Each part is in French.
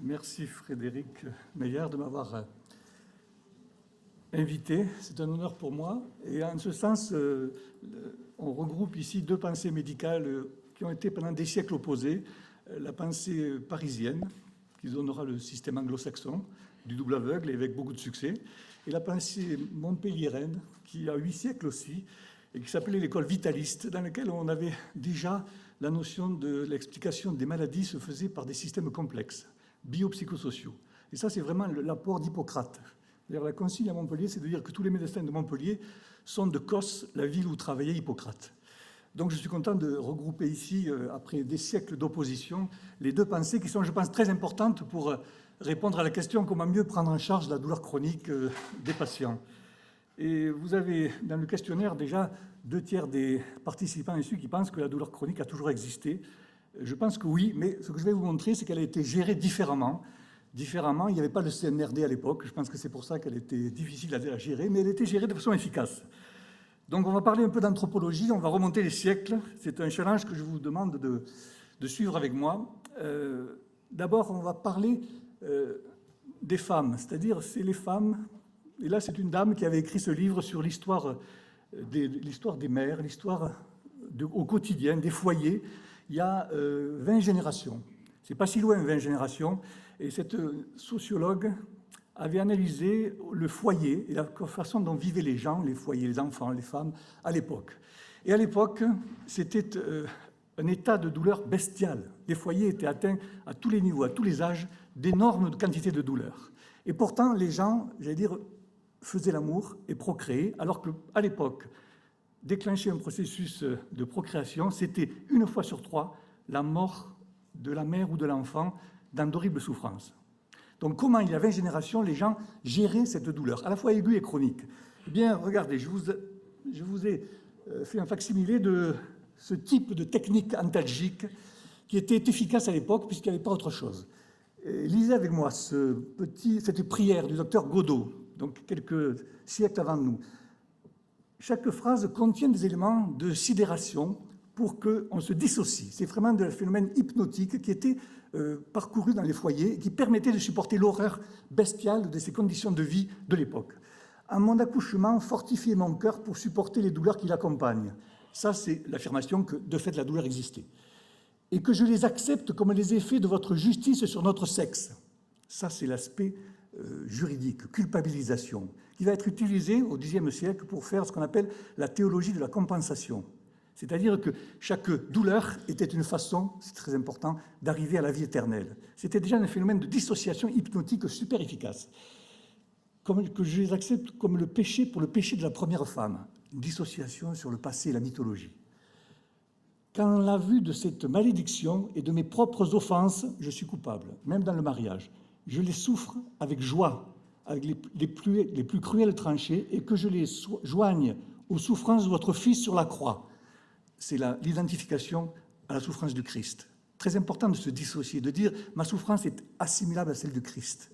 Merci Frédéric Meillard de m'avoir invité. C'est un honneur pour moi. Et en ce sens, on regroupe ici deux pensées médicales qui ont été pendant des siècles opposées. La pensée parisienne, qui donnera le système anglo-saxon, du double aveugle et avec beaucoup de succès, et la pensée montpelliéraine, qui a 8 siècles aussi, et qui s'appelait l'école vitaliste, dans laquelle on avait déjà la notion de l'explication des maladies se faisait par des systèmes complexes, biopsychosociaux. Et ça, c'est vraiment l'apport d'Hippocrate. D'ailleurs, la consigne à Montpellier, c'est de dire que tous les médecins de Montpellier sont de Cos, la ville où travaillait Hippocrate. Donc je suis content de regrouper ici, après des siècles d'opposition, les deux pensées qui sont, je pense, très importantes pour répondre à la question comment mieux prendre en charge la douleur chronique des patients. Et vous avez dans le questionnaire déjà 2/3 des participants issus qui pensent que la douleur chronique a toujours existé. Je pense que oui, mais ce que je vais vous montrer, c'est qu'elle a été gérée différemment. Différemment, il n'y avait pas le CNRD à l'époque. Je pense que c'est pour ça qu'elle était difficile à gérer, mais elle était gérée de façon efficace. Donc on va parler un peu d'anthropologie, on va remonter les siècles. C'est un challenge que je vous demande de suivre avec moi. D'abord, on va parler des femmes, c'est-à-dire c'est les femmes. Et là, c'est une dame qui avait écrit ce livre sur l'histoire des mères, l'histoire au quotidien, des foyers. Il y a 20 générations. C'est pas si loin, 20 générations. Et cette sociologue avait analysé le foyer et la façon dont vivaient les gens, les foyers, les enfants, les femmes, à l'époque. Et à l'époque, c'était un état de douleur bestial. Les foyers étaient atteints à tous les niveaux, à tous les âges, d'énormes quantités de douleur. Et pourtant, les gens, j'allais dire, faisaient l'amour et procréaient, alors qu'à l'époque, déclencher un processus de procréation, c'était 1 fois sur 3 la mort de la mère ou de l'enfant dans d'horribles souffrances. Donc comment, il y a 20 générations, les gens géraient cette douleur, à la fois aiguë et chronique? Eh bien, regardez, je vous ai fait un facsimilé de ce type de technique antalgique qui était efficace à l'époque puisqu'il n'y avait pas autre chose. Et lisez avec moi cette prière du docteur Godot, donc quelques siècles avant nous. Chaque phrase contient des éléments de sidération pour qu'on se dissocie. C'est vraiment un phénomène hypnotique qui était parcouru dans les foyers et qui permettait de supporter l'horreur bestiale de ces conditions de vie de l'époque. À mon accouchement, fortifier mon cœur pour supporter les douleurs qui l'accompagnent. Ça, c'est l'affirmation que, de fait, la douleur existait. Et que je les accepte comme les effets de votre justice sur notre sexe. Ça, c'est l'aspect juridique, culpabilisation, qui va être utilisé au Xe siècle pour faire ce qu'on appelle la théologie de la compensation. C'est-à-dire que chaque douleur était une façon, c'est très important, d'arriver à la vie éternelle. C'était déjà un phénomène de dissociation hypnotique super efficace, que je les accepte comme le péché pour le péché de la première femme, une dissociation sur le passé et la mythologie. Quand la vue de cette malédiction et de mes propres offenses, je suis coupable, même dans le mariage. Je les souffre avec joie, avec les plus cruelles tranchées, et que je les joigne aux souffrances de votre Fils sur la croix. C'est l'identification à la souffrance du Christ. Très important de se dissocier, de dire « ma souffrance est assimilable à celle du Christ »,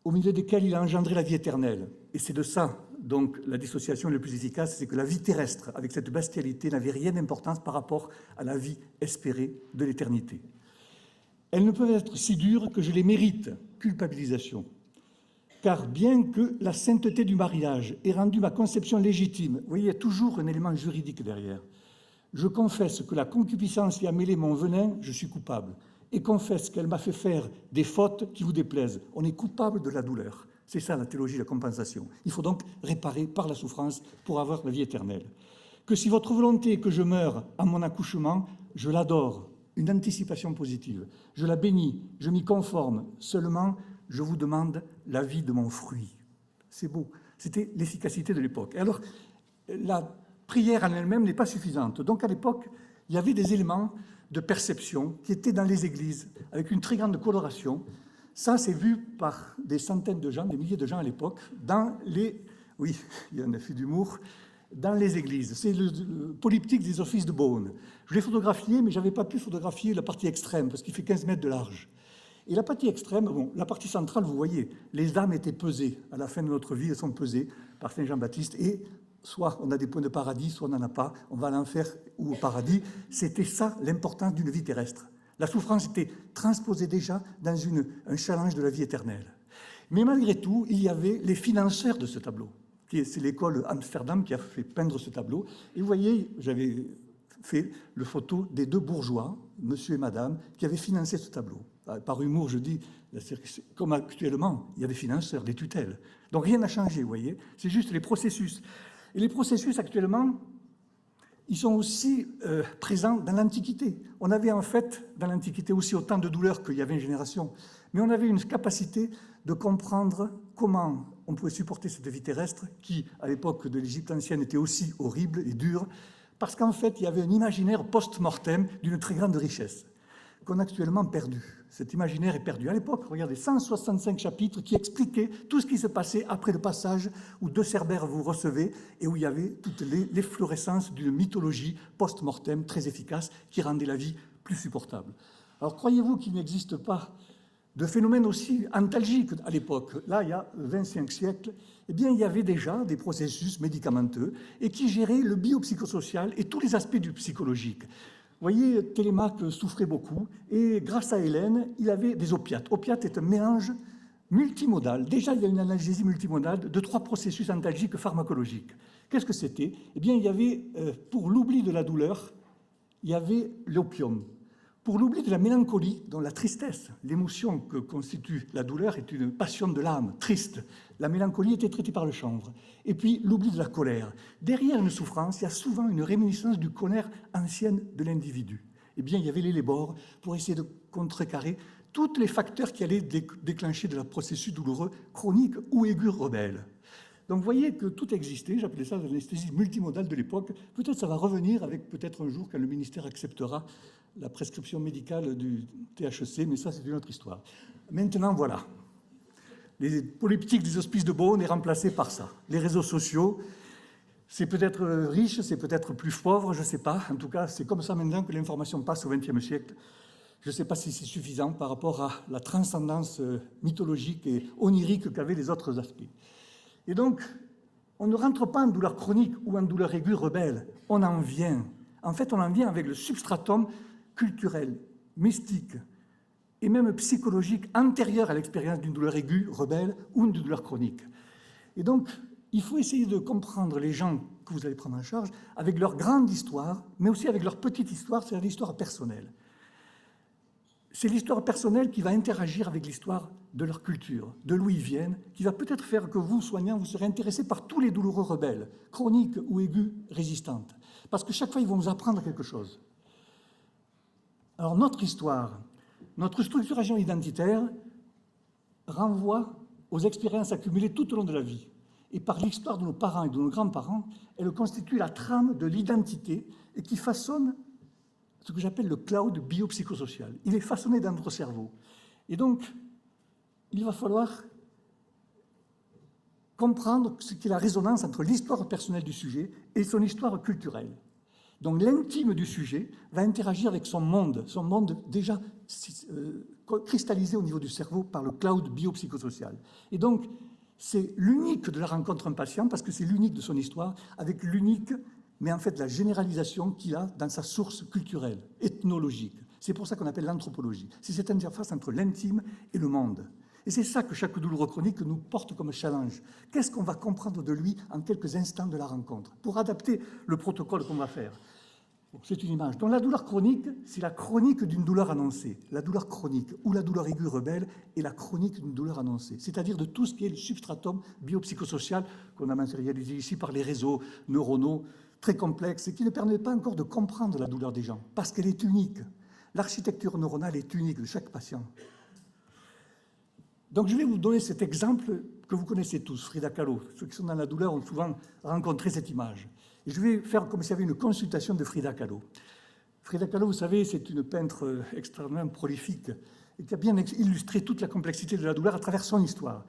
au milieu desquels il a engendré la vie éternelle. Et c'est de ça, donc, la dissociation le plus efficace, c'est que la vie terrestre, avec cette bestialité, n'avait rien d'importance par rapport à la vie espérée de l'éternité. Elles ne peuvent être si dures que je les mérite, culpabilisation. Car bien que la sainteté du mariage ait rendu ma conception légitime, vous voyez, il y a toujours un élément juridique derrière. Je confesse que la concupiscence y a mêlé mon venin, je suis coupable, et confesse qu'elle m'a fait faire des fautes qui vous déplaisent. On est coupable de la douleur. C'est ça la théologie de la compensation. Il faut donc réparer par la souffrance pour avoir la vie éternelle. Que si votre volonté est que je meure à mon accouchement, je l'adore, une anticipation positive. Je la bénis, je m'y conforme, seulement je vous demande la vie de mon fruit. C'est beau. C'était l'efficacité de l'époque. Et alors, la prière en elle-même n'est pas suffisante. Donc, à l'époque, il y avait des éléments de perception qui étaient dans les églises, avec une très grande coloration. Ça, c'est vu par des centaines de gens, des milliers de gens à l'époque, dans les... Oui, il y a un effet d'humour. Dans les églises. C'est le polyptyque des offices de Beaune. Je l'ai photographié, mais je n'avais pas pu photographier la partie extrême, parce qu'il fait 15 mètres de large. Et la partie extrême, bon, la partie centrale, vous voyez, les âmes étaient pesées. À la fin de notre vie, elles sont pesées par Saint Jean-Baptiste. Et soit on a des points de paradis, soit on n'en a pas. On va à l'enfer ou au paradis. C'était ça l'importance d'une vie terrestre. La souffrance était transposée déjà dans un challenge de la vie éternelle. Mais malgré tout, il y avait les financeurs de ce tableau. C'est l'école Amsterdam qui a fait peindre ce tableau. Et vous voyez, j'avais fait le photo des deux bourgeois, monsieur et madame, qui avaient financé ce tableau. Par humour, je dis, comme actuellement, il y a des financeurs, des tutelles. Donc rien n'a changé, vous voyez. C'est juste les processus. Et les processus, actuellement, ils sont aussi présents dans l'Antiquité. On avait en fait, dans l'Antiquité, aussi autant de douleurs qu'il y avait une génération. Mais on avait une capacité de comprendre comment on pouvait supporter cette vie terrestre qui, à l'époque de l'Égypte ancienne, était aussi horrible et dure, parce qu'en fait, il y avait un imaginaire post-mortem d'une très grande richesse qu'on a actuellement perdu. Cet imaginaire est perdu. À l'époque, regardez, 165 chapitres qui expliquaient tout ce qui se passait après le passage où deux Cerbères vous recevaient et où il y avait toutes l'efflorescence d'une mythologie post-mortem très efficace qui rendait la vie plus supportable. Alors, croyez-vous qu'il n'existe pas de phénomène aussi antalgique à l'époque? Là, il y a 25 siècles, eh bien, il y avait déjà des processus médicamenteux et qui géraient le biopsychosocial et tous les aspects du psychologique. Vous voyez, Télémaque souffrait beaucoup et grâce à Hélène, il avait des opiates. Opiate est un mélange multimodal. Déjà, il y a une analgésie multimodale de 3 processus antalgiques pharmacologiques. Qu'est-ce que c'était? Eh bien, il y avait, pour l'oubli de la douleur, il y avait l'opium. Pour l'oubli de la mélancolie, dont la tristesse, l'émotion que constitue la douleur est une passion de l'âme, triste. La mélancolie était traitée par le chanvre. Et puis l'oubli de la colère. Derrière une souffrance, il y a souvent une réminiscence du colère ancienne de l'individu. Eh bien, il y avait les lébores pour essayer de contrecarrer tous les facteurs qui allaient déclencher de la processus douloureux chronique ou aigu rebelle. Donc vous voyez que tout existait, j'appelais ça l'anesthésie multimodale de l'époque. Peut-être ça va revenir avec peut-être un jour quand le ministère acceptera la prescription médicale du THC, mais ça c'est une autre histoire. Maintenant voilà, les politiques des hospices de Beaune est remplacée par ça. Les réseaux sociaux, c'est peut-être riche, c'est peut-être plus pauvre, je ne sais pas. En tout cas, c'est comme ça maintenant que l'information passe au XXe siècle. Je ne sais pas si c'est suffisant par rapport à la transcendance mythologique et onirique qu'avaient les autres aspects. Et donc, on ne rentre pas en douleur chronique ou en douleur aiguë rebelle, on en vient. En fait, on en vient avec le substratum culturel, mystique et même psychologique antérieur à l'expérience d'une douleur aiguë, rebelle ou d'une douleur chronique. Et donc, il faut essayer de comprendre les gens que vous allez prendre en charge avec leur grande histoire, mais aussi avec leur petite histoire, c'est-à-dire l'histoire personnelle. C'est l'histoire personnelle qui va interagir avec l'histoire de leur culture, de d'où ils viennent, qui va peut-être faire que vous, soignants, vous serez intéressés par tous les douloureux rebelles, chroniques ou aigus, résistantes. Parce que chaque fois, ils vont vous apprendre quelque chose. Alors, notre histoire, notre structuration identitaire renvoie aux expériences accumulées tout au long de la vie. Et par l'histoire de nos parents et de nos grands-parents, elle constitue la trame de l'identité et qui façonne ce que j'appelle le cloud biopsychosocial. Il est façonné dans notre cerveau. Et donc, il va falloir comprendre ce qu'est la résonance entre l'histoire personnelle du sujet et son histoire culturelle. Donc l'intime du sujet va interagir avec son monde déjà cristallisé au niveau du cerveau par le cloud biopsychosocial. Et donc, c'est l'unique de la rencontre d'un patient, parce que c'est l'unique de son histoire, avec l'unique, mais en fait la généralisation qu'il a dans sa source culturelle, ethnologique. C'est pour ça qu'on appelle l'anthropologie. C'est cette interface entre l'intime et le monde. Et c'est ça que chaque douloureux chronique nous porte comme challenge. Qu'est-ce qu'on va comprendre de lui en quelques instants de la rencontre, pour adapter le protocole qu'on va faire. Donc, c'est une image. Donc la douleur chronique, c'est la chronique d'une douleur annoncée. La douleur chronique ou la douleur aiguë rebelle est la chronique d'une douleur annoncée, c'est-à-dire de tout ce qui est le substratum biopsychosocial qu'on a matérialisé ici par les réseaux neuronaux très complexes et qui ne permettent pas encore de comprendre la douleur des gens, parce qu'elle est unique. L'architecture neuronale est unique de chaque patient. Donc je vais vous donner cet exemple que vous connaissez tous, Frida Kahlo. Ceux qui sont dans la douleur ont souvent rencontré cette image. Et je vais faire comme s'il y avait une consultation de Frida Kahlo. Frida Kahlo, vous savez, c'est une peintre extrêmement prolifique et qui a bien illustré toute la complexité de la douleur à travers son histoire.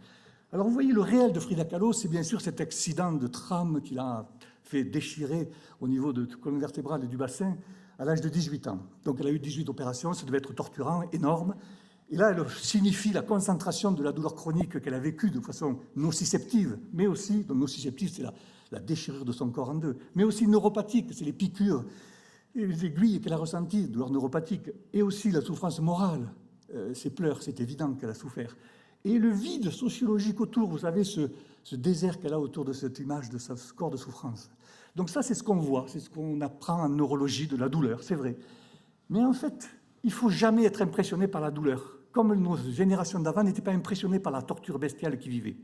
Alors vous voyez, le réel de Frida Kahlo, c'est bien sûr cet accident de tram qui l'a fait déchirer au niveau de la colonne vertébrale et du bassin à l'âge de 18 ans. Donc elle a eu 18 opérations, ça devait être torturant, énorme. Et là, elle signifie la concentration de la douleur chronique qu'elle a vécue de façon nociceptive, mais aussi, donc nociceptive, c'est la déchirure de son corps en deux, mais aussi neuropathique, c'est les piqûres Et les aiguilles qu'elle a ressenties, douleurs neuropathiques, et aussi la souffrance morale, ses pleurs, c'est évident qu'elle a souffert. Et le vide sociologique autour, vous savez, ce désert qu'elle a autour de cette image de ce corps de souffrance. Donc ça, c'est ce qu'on voit, c'est ce qu'on apprend en neurologie de la douleur, c'est vrai. Mais en fait, il ne faut jamais être impressionné par la douleur, comme nos générations d'avant n'étaient pas impressionnées par la torture bestiale qu'ils vivaient.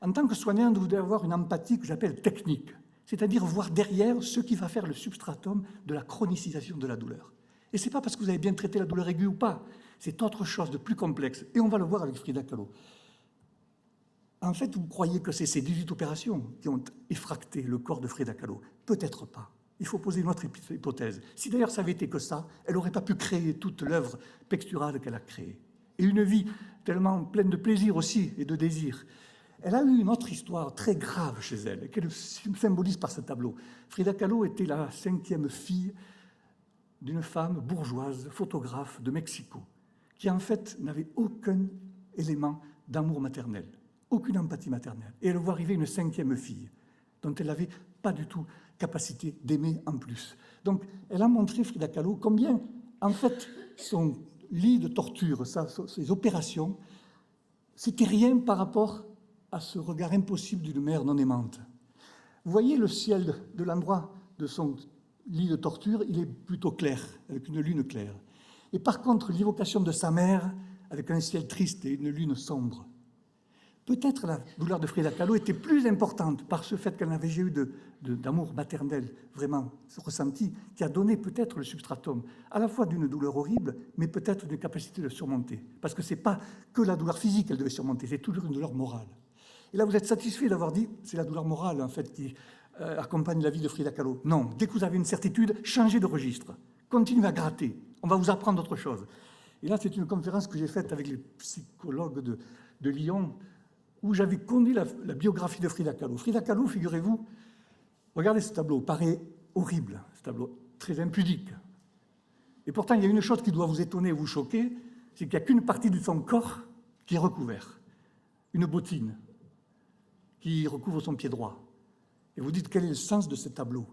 En tant que soignant, vous devez avoir une empathie que j'appelle technique, c'est-à-dire voir derrière ce qui va faire le substratum de la chronicisation de la douleur. Et ce n'est pas parce que vous avez bien traité la douleur aiguë ou pas, c'est autre chose de plus complexe. Et on va le voir avec Frida Kahlo. En fait, vous croyez que c'est ces 18 opérations qui ont effracté le corps de Frida Kahlo? Peut-être pas. Il faut poser une autre hypothèse. Si d'ailleurs ça avait été que ça, elle n'aurait pas pu créer toute l'œuvre pectorale qu'elle a créée. Et une vie tellement pleine de plaisir aussi et de désir. Elle a eu une autre histoire très grave chez elle, qu'elle symbolise par ce tableau. Frida Kahlo était la 5e fille d'une femme bourgeoise, photographe de Mexico, qui en fait n'avait aucun élément d'amour maternel, aucune empathie maternelle. Et elle voit arriver une 5e fille, dont elle n'avait pas du tout capacité d'aimer en plus. Donc elle a montré, Frida Kahlo, combien en fait son lit de torture, ses opérations, c'était rien par rapport à ce regard impossible d'une mère non aimante. Vous voyez le ciel de l'endroit de son lit de torture, il est plutôt clair, avec une lune claire. Et par contre, l'évocation de sa mère, avec un ciel triste et une lune sombre. Peut-être la douleur de Frida Kahlo était plus importante par ce fait qu'elle n'avait jamais eu d'amour maternel vraiment ressenti, qui a donné peut-être le substratum à la fois d'une douleur horrible, mais peut-être d'une capacité de surmonter. Parce que ce n'est pas que la douleur physique qu'elle devait surmonter, c'est toujours une douleur morale. Et là, vous êtes satisfait d'avoir dit c'est la douleur morale, en fait, qui accompagne la vie de Frida Kahlo. Non, dès que vous avez une certitude, changez de registre. Continuez à gratter. On va vous apprendre autre chose. Et là, c'est une conférence que j'ai faite avec les psychologues de Lyon, où j'avais conduit la biographie de Frida Kahlo. Frida Kahlo, figurez-vous, regardez ce tableau, paraît horrible, ce tableau très impudique. Et pourtant, il y a une chose qui doit vous étonner et vous choquer, c'est qu'il n'y a qu'une partie de son corps qui est recouverte, une bottine qui recouvre son pied droit. Et vous dites, quel est le sens de ce tableau?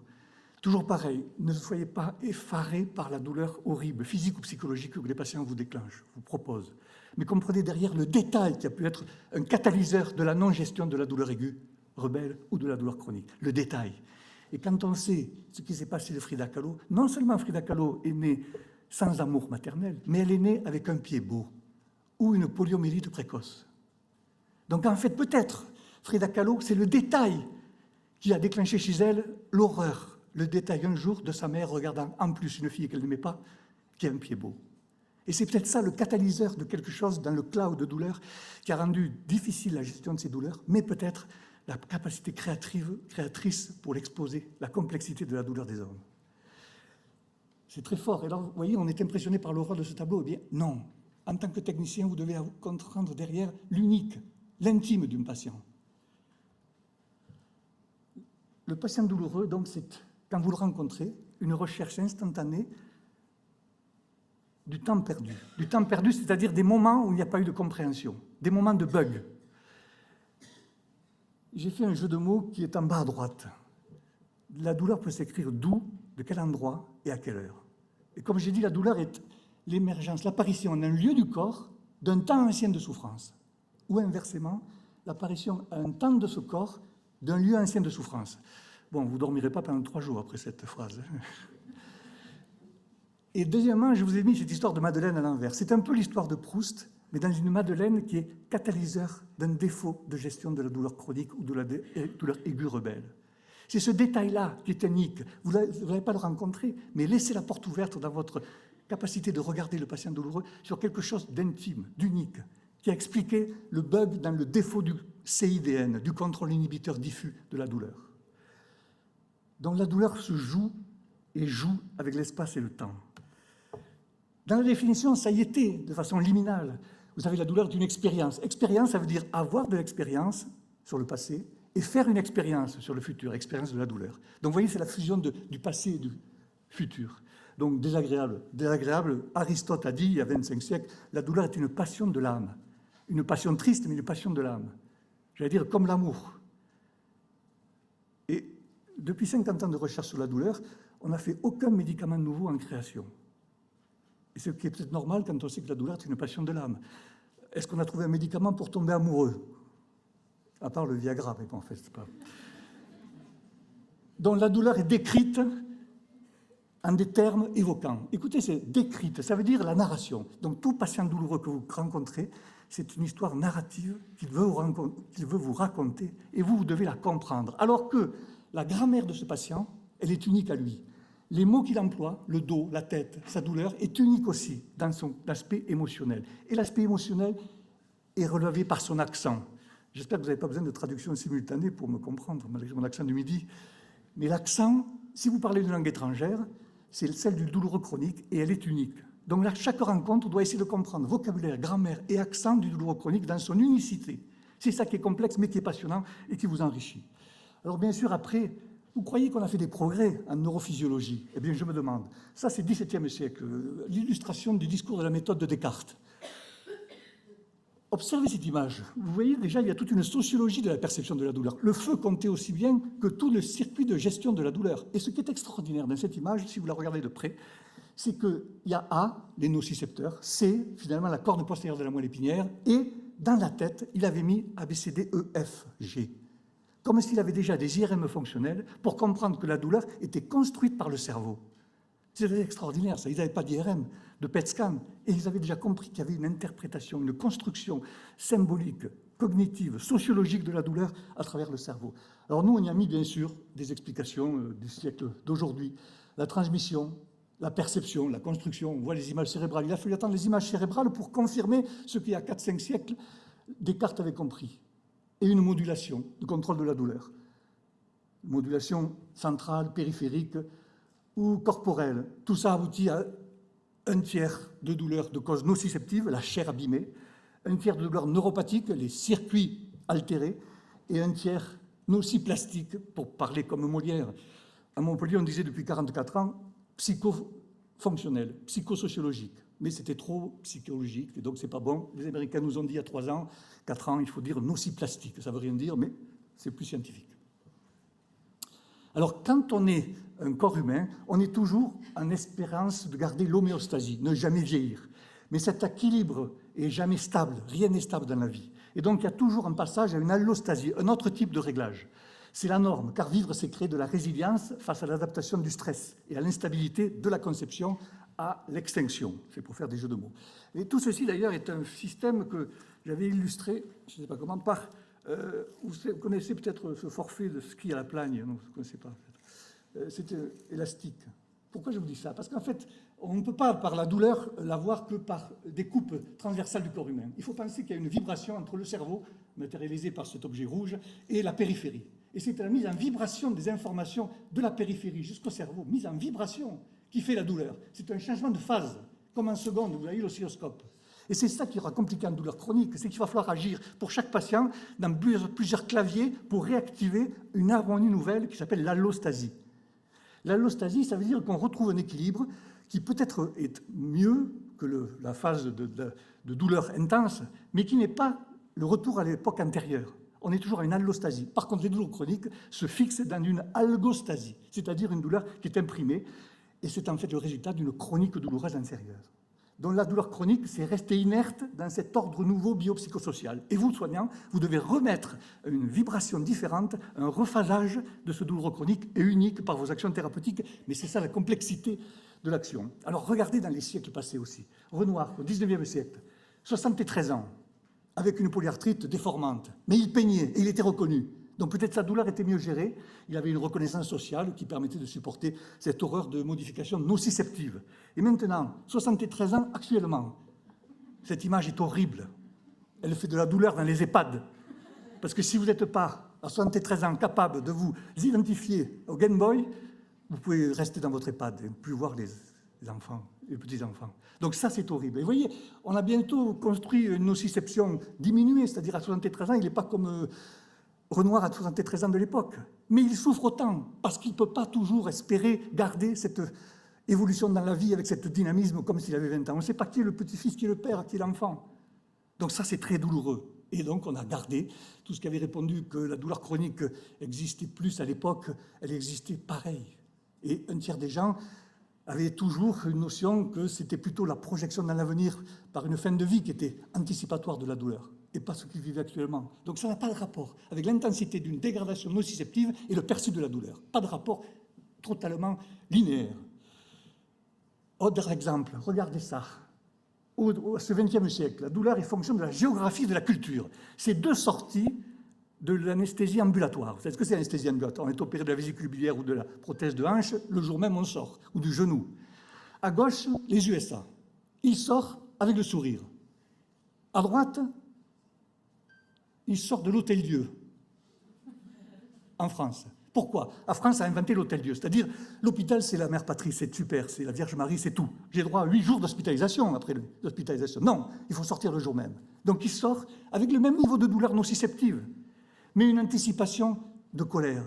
Toujours pareil, ne soyez pas effarés par la douleur horrible, physique ou psychologique que les patients vous déclenchent, vous proposent. Mais comprenez derrière le détail qui a pu être un catalyseur de la non-gestion de la douleur aiguë, rebelle ou de la douleur chronique. Le détail. Et quand on sait ce qui s'est passé de Frida Kahlo, non seulement Frida Kahlo est née sans amour maternel, mais elle est née avec un pied beau ou une poliomyélite précoce. Donc en fait, peut-être, Frida Kahlo, c'est le détail qui a déclenché chez elle l'horreur, le détail un jour de sa mère regardant en plus une fille qu'elle n'aimait pas, qui a un pied beau. Et c'est peut-être ça le catalyseur de quelque chose dans le cloud de douleur qui a rendu difficile la gestion de ces douleurs, mais peut-être la capacité créatrice pour l'exposer, la complexité de la douleur des hommes. C'est très fort. Et là, vous voyez, on est impressionné par l'horreur de ce tableau. Eh bien, non. En tant que technicien, vous devez comprendre derrière l'unique, l'intime d'un patient. Le patient douloureux, donc, c'est, quand vous le rencontrez, une recherche instantanée du temps perdu. Du temps perdu, c'est-à-dire des moments où il n'y a pas eu de compréhension, des moments de bug. J'ai fait un jeu de mots qui est en bas à droite. La douleur peut s'écrire d'où, de quel endroit et à quelle heure. Et comme j'ai dit, la douleur est l'émergence, l'apparition d'un lieu du corps d'un temps ancien de souffrance. Ou inversement, l'apparition à un temps de ce corps d'un lieu ancien de souffrance. Bon, vous ne dormirez pas pendant 3 jours après cette phrase. Et deuxièmement, je vous ai mis cette histoire de Madeleine à l'envers. C'est un peu l'histoire de Proust, mais dans une Madeleine qui est catalyseur d'un défaut de gestion de la douleur chronique ou de la douleur aiguë rebelle. C'est ce détail-là qui est unique. Vous n'allez pas le rencontrer, mais laissez la porte ouverte dans votre capacité de regarder le patient douloureux sur quelque chose d'intime, d'unique, qui a expliqué le bug dans le défaut du CIDN, du contrôle inhibiteur diffus de la douleur. Donc la douleur se joue et joue avec l'espace et le temps. Dans la définition, ça y était, de façon liminale. Vous avez la douleur d'une expérience. Expérience, ça veut dire avoir de l'expérience sur le passé et faire une expérience sur le futur, expérience de la douleur. Donc vous voyez, c'est la fusion du passé et du futur. Donc désagréable. Désagréable, Aristote a dit, il y a 25 siècles, la douleur est une passion de l'âme. Une passion triste, mais une passion de l'âme. J'allais dire comme l'amour. Et depuis 50 ans de recherche sur la douleur, on n'a fait aucun médicament nouveau en création. Et ce qui est peut-être normal quand on sait que la douleur, c'est une passion de l'âme. Est-ce qu'on a trouvé un médicament pour tomber amoureux? À part le Viagra, mais bon, en fait, c'est pas... Donc la douleur est décrite en des termes évoquants. Écoutez, c'est décrite, ça veut dire la narration. Donc tout patient douloureux que vous rencontrez, c'est une histoire narrative qu'il veut vous raconter, et vous devez la comprendre. Alors que la grammaire de ce patient, elle est unique à lui. Les mots qu'il emploie, le dos, la tête, sa douleur, est unique aussi dans son aspect émotionnel. Et l'aspect émotionnel est relevé par son accent. J'espère que vous n'avez pas besoin de traduction simultanée pour me comprendre, malgré mon accent du Midi. Mais l'accent, si vous parlez une langue étrangère, c'est celle du douloureux chronique et elle est unique. Donc là, chaque rencontre doit essayer de comprendre vocabulaire, grammaire et accent du douloureux chronique dans son unicité. C'est ça qui est complexe, mais qui est passionnant et qui vous enrichit. Alors bien sûr, après, vous croyez qu'on a fait des progrès en neurophysiologie? Eh bien, je me demande. Ça, c'est le XVIIe siècle, l'illustration du discours de la méthode de Descartes. Observez cette image. Vous voyez déjà, il y a toute une sociologie de la perception de la douleur. Le feu comptait aussi bien que tout le circuit de gestion de la douleur. Et ce qui est extraordinaire dans cette image, si vous la regardez de près, c'est qu'il y a A, les nocicepteurs, C, finalement la corne postérieure de la moelle épinière, et dans la tête, il avait mis A, B, C, D, E, F, G. Comme s'il avait déjà des IRM fonctionnels pour comprendre que la douleur était construite par le cerveau. C'est extraordinaire, ça. Ils n'avaient pas d'IRM, de PET scan, et ils avaient déjà compris qu'il y avait une interprétation, une construction symbolique, cognitive, sociologique de la douleur à travers le cerveau. Alors nous, on y a mis bien sûr des explications du siècle d'aujourd'hui. La transmission, la perception, la construction, on voit les images cérébrales. Il a fallu attendre les images cérébrales pour confirmer ce qu'il y a 4-5 siècles, Descartes avait compris. Et une modulation de contrôle de la douleur. Modulation centrale, périphérique ou corporelle. Tout ça aboutit à un tiers de douleur de cause nociceptive, la chair abîmée, un tiers de douleur neuropathique, les circuits altérés, et un tiers nociplastique, pour parler comme Molière. À Montpellier, on disait depuis 44 ans psychofonctionnel, psychosociologique. Mais c'était trop psychologique, et donc c'est pas bon. Les Américains nous ont dit il y a 3 ans, 4 ans, il faut dire nociplastique. Ça veut rien dire, mais c'est plus scientifique. Alors, quand on est un corps humain, on est toujours en espérance de garder l'homéostasie, ne jamais vieillir. Mais cet équilibre est jamais stable, rien n'est stable dans la vie. Et donc, il y a toujours un passage à une allostasie, un autre type de réglage. C'est la norme, car vivre, c'est créer de la résilience face à l'adaptation du stress et à l'instabilité de la conception à l'extinction. C'est pour faire des jeux de mots. Et tout ceci, d'ailleurs, est un système que j'avais illustré, je ne sais pas comment, par... vous connaissez peut-être ce forfait de ski à la plagne, non, vous ne connaissez pas. C'était élastique. Pourquoi je vous dis ça? Parce qu'en fait, on ne peut pas, par la douleur, la voir que par des coupes transversales du corps humain. Il faut penser qu'il y a une vibration entre le cerveau, matérialisé par cet objet rouge, et la périphérie. Et c'est la mise en vibration des informations de la périphérie jusqu'au cerveau, mise en vibration, qui fait la douleur. C'est un changement de phase, comme en seconde, vous avez l'oscilloscope. Et c'est ça qui aura compliqué en douleur chronique, c'est qu'il va falloir agir pour chaque patient dans plusieurs claviers pour réactiver une harmonie nouvelle qui s'appelle l'allostasie. L'allostasie, ça veut dire qu'on retrouve un équilibre qui peut-être est mieux que la phase de douleur intense, mais qui n'est pas le retour à l'époque antérieure. On est toujours à une allostasie. Par contre, les douleurs chroniques se fixent dans une algostasie, c'est-à-dire une douleur qui est imprimée, et c'est en fait le résultat d'une chronique douloureuse antérieure. Donc la douleur chronique, c'est rester inerte dans cet ordre nouveau biopsychosocial. Et vous, soignants, vous devez remettre une vibration différente, un rephasage de ce douloureux chronique et unique par vos actions thérapeutiques. Mais c'est ça la complexité de l'action. Alors regardez dans les siècles passés aussi. Renoir, au 19e siècle, 73 ans, avec une polyarthrite déformante. Mais il peignait et il était reconnu. Donc peut-être sa douleur était mieux gérée, il avait une reconnaissance sociale qui permettait de supporter cette horreur de modification nociceptive. Et maintenant, 73 ans actuellement, cette image est horrible. Elle fait de la douleur dans les EHPAD. Parce que si vous n'êtes pas, à 73 ans, capable de vous identifier au Game Boy, vous pouvez rester dans votre EHPAD et ne plus voir les enfants, les petits-enfants. Donc ça, c'est horrible. Et vous voyez, on a bientôt construit une nociception diminuée, c'est-à-dire à 73 ans, il n'est pas comme... Renoir a 73 ans de l'époque, mais il souffre autant parce qu'il ne peut pas toujours espérer garder cette évolution dans la vie avec cet dynamisme comme s'il avait 20 ans. On ne sait pas qui est le petit-fils, qui est le père, qui est l'enfant. Donc ça, c'est très douloureux. Et donc, on a gardé tout ce qui avait répondu que la douleur chronique existait plus à l'époque, elle existait pareil. Et un tiers des gens avaient toujours une notion que c'était plutôt la projection dans l'avenir par une fin de vie qui était anticipatoire de la douleur, et pas ce qu'ils vivent actuellement. Donc ça n'a pas de rapport avec l'intensité d'une dégradation nociceptive et le perçu de la douleur. Pas de rapport totalement linéaire. Autre exemple, regardez ça. Au XXe siècle, la douleur est fonction de la géographie de la culture. C'est deux sorties de l'anesthésie ambulatoire. Vous savez ce que c'est l'anesthésie ambulatoire? On est opéré de la vésicule biliaire ou de la prothèse de hanche, le jour même on sort, ou du genou. À gauche, les USA. Il sort avec le sourire. À droite, il sort de l'Hôtel-Dieu, en France. Pourquoi? La France a inventé l'Hôtel-Dieu, c'est-à-dire l'hôpital, c'est la mère patrie, c'est super, c'est la Vierge Marie, c'est tout. J'ai droit à 8 jours d'hospitalisation après l'hospitalisation. Non, il faut sortir le jour même. Donc il sort avec le même niveau de douleur nociceptive, mais une anticipation de colère,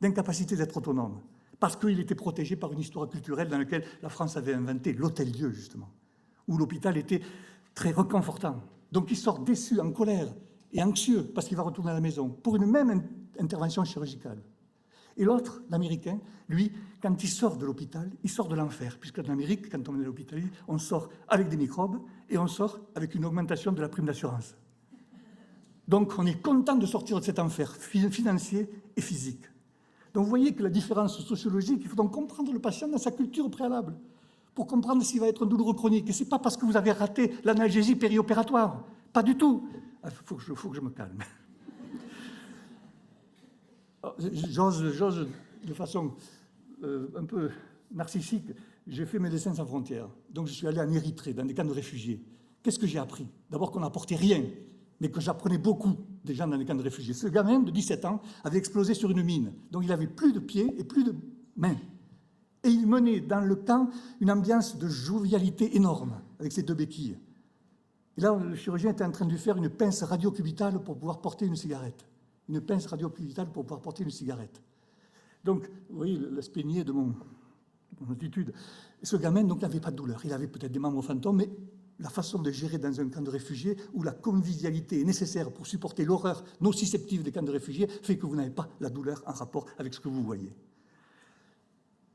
d'incapacité d'être autonome, parce qu'il était protégé par une histoire culturelle dans laquelle la France avait inventé l'Hôtel-Dieu, justement, où l'hôpital était très réconfortant. Donc il sort déçu, en colère et anxieux, parce qu'il va retourner à la maison, pour une même intervention chirurgicale. Et l'autre, l'Américain, lui, quand il sort de l'hôpital, il sort de l'enfer, puisque en Amérique, quand on est à l'hôpital, on sort avec des microbes et on sort avec une augmentation de la prime d'assurance. Donc on est content de sortir de cet enfer financier et physique. Donc vous voyez que la différence sociologique, il faut donc comprendre le patient dans sa culture préalable, pour comprendre s'il va être un douloureux chronique. Et ce n'est pas parce que vous avez raté l'analgésie périopératoire, pas du tout. Il faut que je me calme. J'ose, de façon un peu narcissique, j'ai fait Médecins sans frontières. Donc je suis allé en Érythrée, dans des camps de réfugiés. Qu'est-ce que j'ai appris? D'abord qu'on n'apportait rien, mais que j'apprenais beaucoup des gens dans les camps de réfugiés. Ce gamin de 17 ans avait explosé sur une mine. Donc il n'avait plus de pieds et plus de mains. Et il menait dans le camp une ambiance de jovialité énorme, avec ses 2 béquilles. Et là, le chirurgien était en train de lui faire une pince radiocubitale pour pouvoir porter une cigarette. Une pince radiocubitale pour pouvoir porter une cigarette. Donc, vous voyez l'aspect niais de mon attitude. Ce gamin, donc, n'avait pas de douleur. Il avait peut-être des membres fantômes, mais la façon de gérer dans un camp de réfugiés, où la convivialité est nécessaire pour supporter l'horreur nociceptive des camps de réfugiés, fait que vous n'avez pas la douleur en rapport avec ce que vous voyez.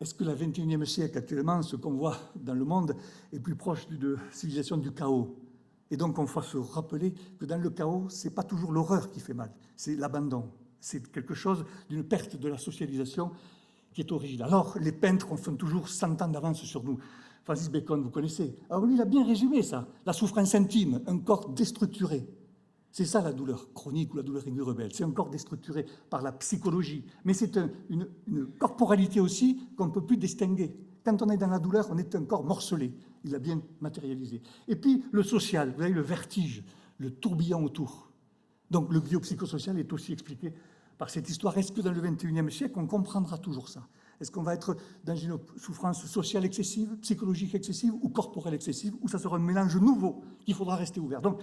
Est-ce que le XXIe siècle, actuellement, ce qu'on voit dans le monde, est plus proche de civilisation du chaos? Et donc, on va se rappeler que dans le chaos, ce n'est pas toujours l'horreur qui fait mal, c'est l'abandon. C'est quelque chose d'une perte de la socialisation qui est originale. Alors, les peintres font toujours 100 ans d'avance sur nous. Francis Bacon, vous connaissez. Alors lui, il a bien résumé ça. La souffrance intime, un corps déstructuré. C'est ça la douleur chronique ou la douleur aiguë rebelle. C'est un corps déstructuré par la psychologie. Mais c'est une corporalité aussi qu'on ne peut plus distinguer. Quand on est dans la douleur, on est un corps morcelé. Il a bien matérialisé. Et puis le social, vous avez le vertige, le tourbillon autour. Donc le biopsychosocial est aussi expliqué par cette histoire. Est-ce que dans le XXIe siècle, on comprendra toujours ça? Est-ce qu'on va être dans une souffrance sociale excessive, psychologique excessive ou corporelle excessive, ou ça sera un mélange nouveau qu'il faudra rester ouvert? Donc,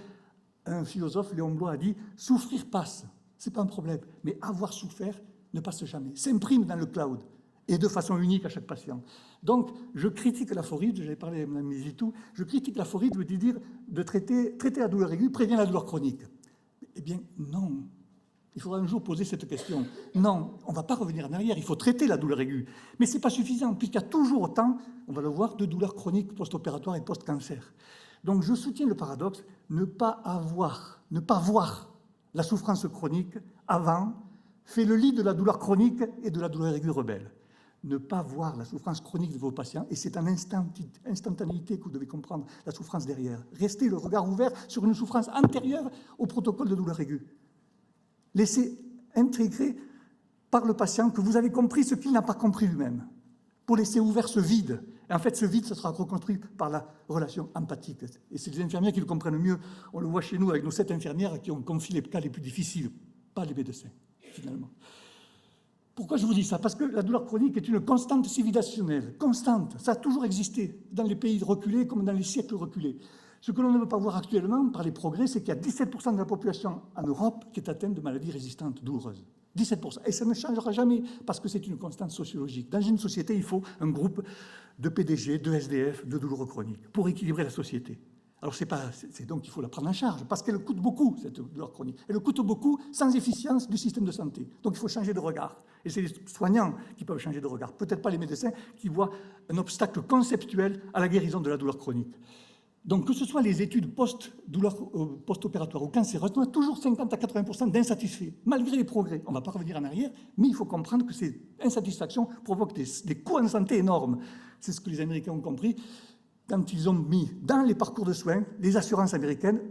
un philosophe, Léon Bloy, a dit « Souffrir passe, ce n'est pas un problème, mais avoir souffert ne passe jamais. S'imprime dans le cloud, et de façon unique à chaque patient. » Donc, je critique l'aphorisme, j'avais parlé à Mme Mizitou, je critique l'aphorisme de dire de traiter la douleur aiguë prévient la douleur chronique. Eh bien, non. Il faudra un jour poser cette question. Non, on ne va pas revenir en arrière, il faut traiter la douleur aiguë. Mais ce n'est pas suffisant, puisqu'il y a toujours autant, on va le voir, de douleurs chroniques post-opératoires et post-cancer. Donc je soutiens le paradoxe, ne pas voir la souffrance chronique avant fait le lit de la douleur chronique et de la douleur aiguë rebelle. Ne pas voir la souffrance chronique de vos patients, et c'est en instantanéité que vous devez comprendre la souffrance derrière. Restez le regard ouvert sur une souffrance antérieure au protocole de douleur aiguë. Laissez intégrer par le patient que vous avez compris ce qu'il n'a pas compris lui-même, pour laisser ouvert ce vide. Et en fait, ce vide, ça sera reconstruit par la relation empathique. Et c'est les infirmières qui le comprennent mieux. On le voit chez nous avec nos 7 infirmières qui ont confié les cas les plus difficiles, pas les médecins, finalement. Pourquoi je vous dis ça? Parce que la douleur chronique est une constante civilisationnelle, constante. Ça a toujours existé, dans les pays reculés comme dans les siècles reculés. Ce que l'on ne veut pas voir actuellement, par les progrès, c'est qu'il y a 17% de la population en Europe qui est atteinte de maladies résistantes douloureuses. 17%. Et ça ne changera jamais parce que c'est une constante sociologique. Dans une société, il faut un groupe de PDG, de SDF, de douloureux chroniques pour équilibrer la société. Alors donc il faut la prendre en charge, parce qu'elle coûte beaucoup, cette douleur chronique. Elle coûte beaucoup sans efficience du système de santé. Donc il faut changer de regard. Et c'est les soignants qui peuvent changer de regard, peut-être pas les médecins qui voient un obstacle conceptuel à la guérison de la douleur chronique. Donc que ce soit les études post-opératoires ou cancéreuses, on a toujours 50 à 80% d'insatisfaits, malgré les progrès. On ne va pas revenir en arrière, mais il faut comprendre que ces insatisfactions provoquent des coûts en santé énormes. C'est ce que les Américains ont compris quand ils ont mis dans les parcours de soins, les assurances américaines,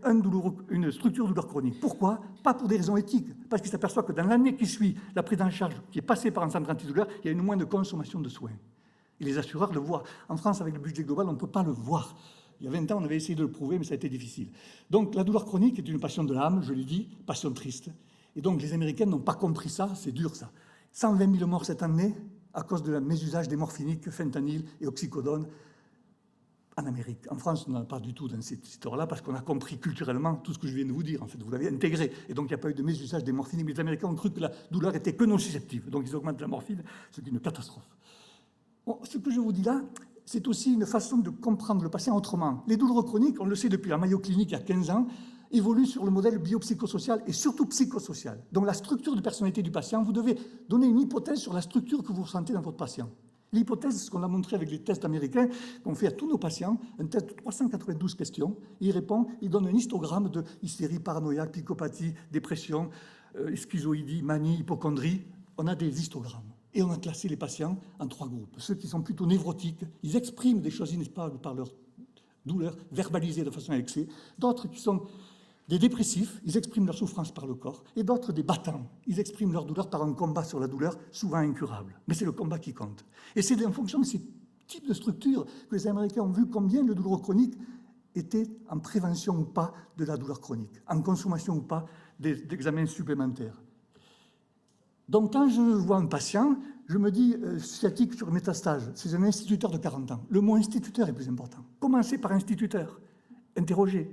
une structure de douleur chronique. Pourquoi? Pas pour des raisons éthiques, parce qu'ils s'aperçoivent que dans l'année qui suit la prise en charge qui est passée par un centre antidouleur, il y a une moins de consommation de soins. Et les assureurs le voient. En France, avec le budget global, on ne peut pas le voir. Il y a 20 ans, on avait essayé de le prouver, mais ça a été difficile. Donc la douleur chronique est une passion de l'âme, je l'ai dit, passion triste. Et donc les Américains n'ont pas compris ça, c'est dur ça. 120 000 morts cette année à cause de la mésusage des morphiniques, fentanyl et oxycodone, en Amérique. En France, on n'en a pas du tout dans cette histoire-là, parce qu'on a compris culturellement tout ce que je viens de vous dire. En fait, vous l'avez intégré. Et donc, il n'y a pas eu de mésusage des morphines. Mais les Américains ont cru que la douleur était que non susceptive. Donc, ils augmentent la morphine, ce qui est une catastrophe. Bon, ce que je vous dis là, c'est aussi une façon de comprendre le patient autrement. Les douleurs chroniques, on le sait depuis la Mayo Clinic il y a 15 ans, évoluent sur le modèle biopsychosocial et surtout psychosocial. Donc, la structure de personnalité du patient, vous devez donner une hypothèse sur la structure que vous ressentez dans votre patient. L'hypothèse, c'est ce qu'on a montré avec les tests américains qu'on fait à tous nos patients, un test de 392 questions. Il répond, il donne un histogramme de hystérie, paranoïa, psychopathie, dépression, schizoïdie, manie, hypocondrie. On a des histogrammes. Et on a classé les patients en 3 groupes. Ceux qui sont plutôt névrotiques, ils expriment des choses inexplicables par leur douleur, verbalisées de façon à excès. D'autres qui sont des dépressifs, ils expriment leur souffrance par le corps, et d'autres des battants. Ils expriment leur douleur par un combat sur la douleur, souvent incurable. Mais c'est le combat qui compte. Et c'est en fonction de ces types de structures que les Américains ont vu combien le douleur chronique était en prévention ou pas de la douleur chronique, en consommation ou pas d'examens supplémentaires. Donc quand je vois un patient, je me dis sciatique sur métastage, c'est un instituteur de 40 ans. Le mot instituteur est plus important. Commencez par instituteur, interrogez.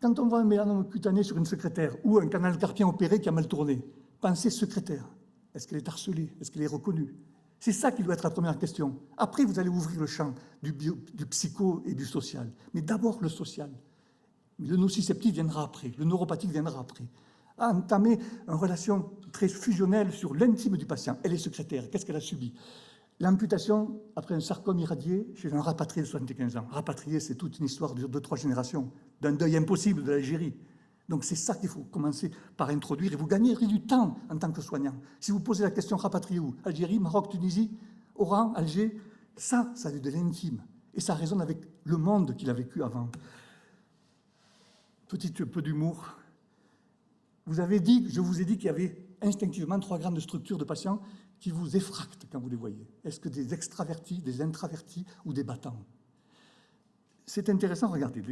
Quand on voit un mélanome cutané sur une secrétaire ou un canal carpien opéré qui a mal tourné, pensez secrétaire. Est-ce qu'elle est harcelée? Est-ce qu'elle est reconnue? C'est ça qui doit être la première question. Après, vous allez ouvrir le champ du psycho et du social. Mais d'abord le social. Le nociceptif viendra après, le neuropathique viendra après. Entamer une relation très fusionnelle sur l'intime du patient. Elle est secrétaire, qu'est-ce qu'elle a subi? L'amputation après un sarcome irradié chez un rapatrié de 75 ans. Rapatrié, c'est toute une histoire de 2-3 générations, d'un deuil impossible de l'Algérie. Donc c'est ça qu'il faut commencer par introduire et vous gagnerez du temps en tant que soignant. Si vous posez la question rapatrié où? Algérie, Maroc, Tunisie, Oran, Alger, ça a de l'intime. Et ça résonne avec le monde qu'il a vécu avant. Petit peu d'humour. Je vous ai dit qu'il y avait instinctivement 3 grandes structures de patients qui vous effractent quand vous les voyez. Est-ce que des extravertis, des intravertis ou des battants? C'est intéressant, regardez.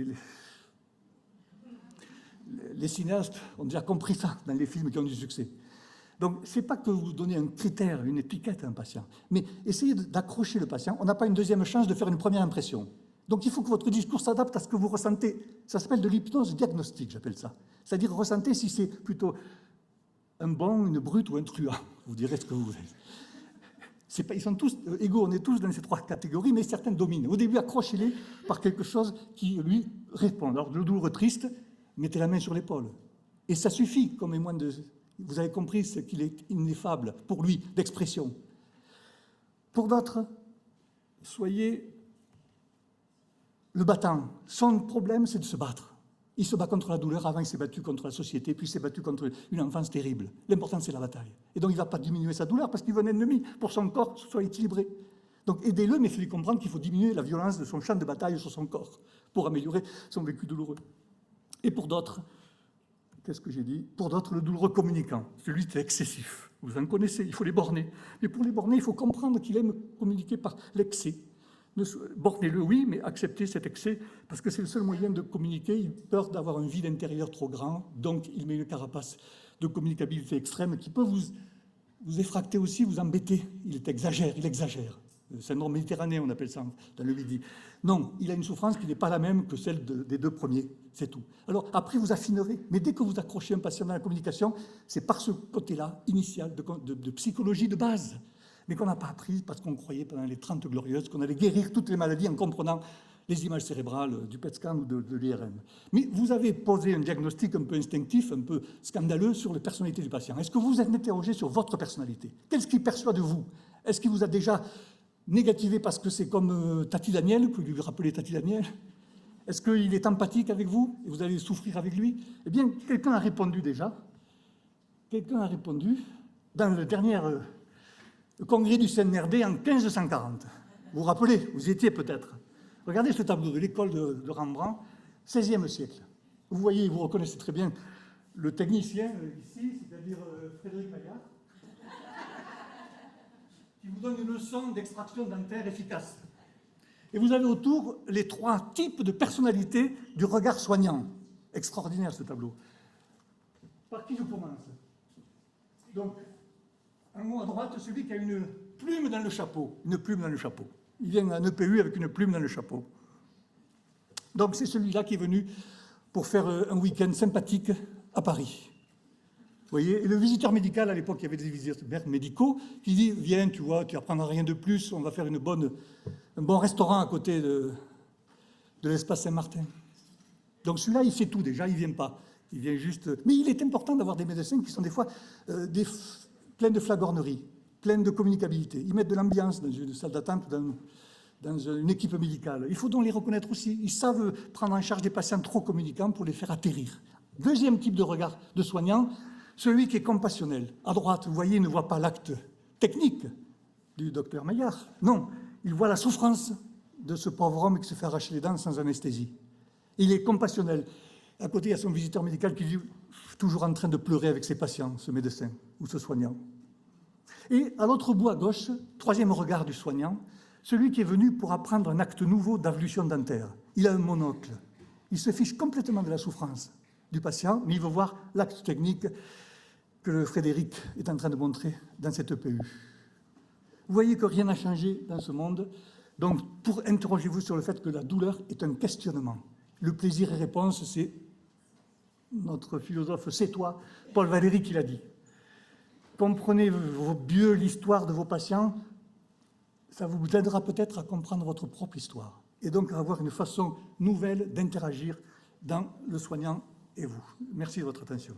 Les cinéastes ont déjà compris ça dans les films qui ont du succès. Donc, ce n'est pas que vous donnez un critère, une étiquette à un patient, mais essayez d'accrocher le patient. On n'a pas une deuxième chance de faire une première impression. Donc, il faut que votre discours s'adapte à ce que vous ressentez. Ça s'appelle de l'hypnose diagnostique, j'appelle ça. C'est-à-dire ressentez si c'est plutôt un bon, une brute ou un truand. Vous direz ce que vous voulez. Ils sont tous égaux, on est tous dans ces 3 catégories, mais certains dominent. Au début, accrochez-les par quelque chose qui lui répond. Alors, le douloureux triste, mettez la main sur l'épaule. Et ça suffit comme émoin de... Vous avez compris ce qu'il est ineffable pour lui d'expression. Pour d'autres, soyez le battant. Son problème, c'est de se battre. Il se bat contre la douleur, avant il s'est battu contre la société, puis il s'est battu contre une enfance terrible. L'important, c'est la bataille. Et donc, il ne va pas diminuer sa douleur parce qu'il veut un ennemi pour son corps soit équilibré. Donc, aidez-le, mais faites-lui comprendre qu'il faut diminuer la violence de son champ de bataille sur son corps pour améliorer son vécu douloureux. Et pour d'autres, qu'est-ce que j'ai dit? Pour d'autres, le douloureux communicant, celui qui est excessif. Vous en connaissez, il faut les borner. Mais pour les borner, il faut comprendre qu'il aime communiquer par l'excès. Bornez-le, oui, mais acceptez cet excès, parce que c'est le seul moyen de communiquer. Il a peur d'avoir un vide intérieur trop grand, donc il met une carapace de communicabilité extrême qui peut vous effracter aussi, vous embêter. Il exagère. Le syndrome méditerranéen, on appelle ça dans le Midi. Non, il a une souffrance qui n'est pas la même que celle des 2 premiers, c'est tout. Alors après, vous affinerez, mais dès que vous accrochez un patient dans la communication, c'est par ce côté-là, initial, de psychologie de base, mais qu'on n'a pas appris parce qu'on croyait pendant les 30 glorieuses qu'on allait guérir toutes les maladies en comprenant les images cérébrales, du PET scan ou de l'IRM. Mais vous avez posé un diagnostic un peu instinctif, un peu scandaleux sur la personnalité du patient. Est-ce que vous êtes interrogé sur votre personnalité? Qu'est-ce qu'il perçoit de vous? Est-ce qu'il vous a déjà négativé parce que c'est comme Tati Daniel, vous lui rappelez Tati Daniel? Est-ce qu'il est empathique avec vous et vous allez souffrir avec lui? Eh bien, quelqu'un a répondu déjà. Quelqu'un a répondu dans le dernier congrès du CNRD en 1540. Vous vous rappelez? Vous y étiez peut-être. Regardez ce tableau de l'école de Rembrandt, XVIe siècle. Vous voyez, vous reconnaissez très bien le technicien ici, c'est-à-dire Frédéric Maillard, qui vous donne une leçon d'extraction dentaire efficace. Et vous avez autour les 3 types de personnalités du regard soignant. Extraordinaire ce tableau. Par qui je commence? Donc, en haut à droite, celui qui a une plume dans le chapeau. Une plume dans le chapeau. Il vient à un EPU avec une plume dans le chapeau. Donc c'est celui-là qui est venu pour faire un week-end sympathique à Paris. Vous voyez, et le visiteur médical, à l'époque, il y avait des visiteurs médicaux, qui dit, viens, tu vois, tu n'apprendras rien de plus, on va faire un bon restaurant à côté de l'espace Saint-Martin. Donc celui-là, il fait tout déjà, il ne vient pas. Il vient juste... Mais il est important d'avoir des médecins qui sont des fois pleins de flagornerie, pleins de communicabilité. Ils mettent de l'ambiance dans une salle d'attente, dans une équipe médicale. Il faut donc les reconnaître aussi. Ils savent prendre en charge des patients trop communicants pour les faire atterrir. Deuxième type de regard de soignant, celui qui est compassionnel. À droite, vous voyez, il ne voit pas l'acte technique du docteur Maillard. Non, il voit la souffrance de ce pauvre homme qui se fait arracher les dents sans anesthésie. Il est compassionnel. À côté, il y a son visiteur médical qui vit toujours en train de pleurer avec ses patients, ce médecin ou ce soignant. Et à l'autre bout à gauche, troisième regard du soignant, celui qui est venu pour apprendre un acte nouveau d'ablution dentaire. Il a un monocle. Il se fiche complètement de la souffrance du patient, mais il veut voir l'acte technique que Frédéric est en train de montrer dans cette EPU. Vous voyez que rien n'a changé dans ce monde. Donc, interrogez-vous sur le fait que la douleur est un questionnement. Le plaisir et réponse, c'est notre philosophe C'est toi, Paul Valéry, qui l'a dit. Comprenez mieux l'histoire de vos patients, ça vous aidera peut-être à comprendre votre propre histoire et donc à avoir une façon nouvelle d'interagir dans le soignant et vous. Merci de votre attention.